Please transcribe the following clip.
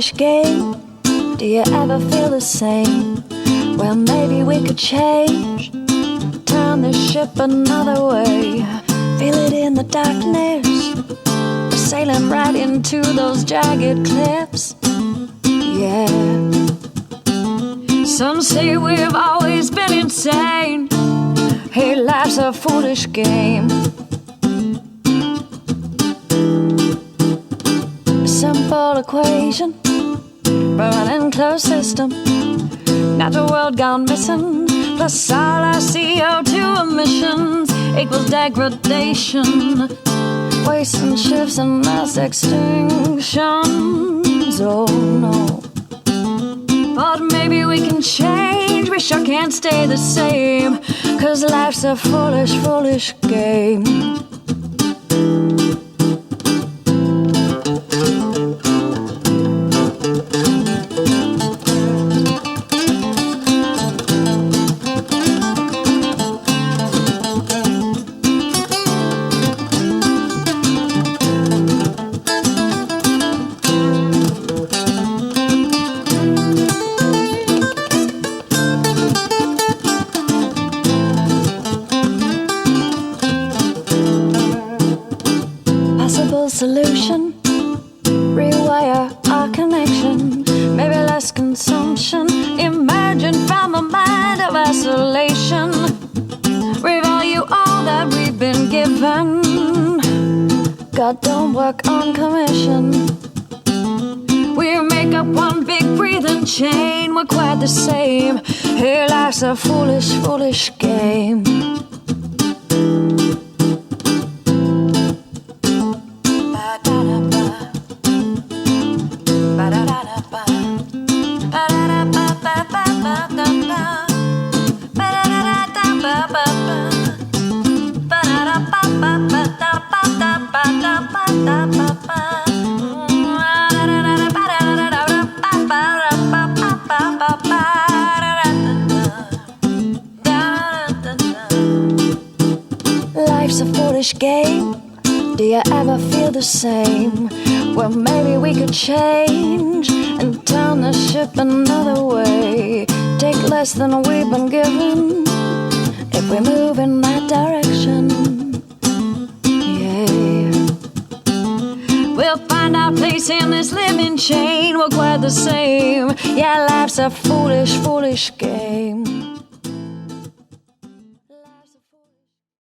foolish game. Do you ever feel the same? Well, maybe we could change, turn the ship another way. Feel it in the darkness, we're sailing right into those jagged cliffs. Yeah. Some say we've always been insane. Hey, life's a foolish game. A simple equation for an enclosed system. Natural world gone missing, plus all our CO2 emissions equals degradation, waste and shifts and mass extinctions. Oh no. But maybe we can change, we sure can't stay the same, 'cause life's a foolish, foolish game. Solution, rewire our connection, maybe less consumption, emerging from a mind of isolation. Revalue all that we've been given. God don't work on commission. We make up one big breathing chain, we're quite the same. Here life's a foolish, foolish game. Life's a foolish game. Do you ever feel the same? Well, maybe we could change and turn the ship another way. Take less than we've been given if we move in that direction. Yeah. We'll find our place in this living chain. We're quite the same. Yeah, life's a foolish, foolish game.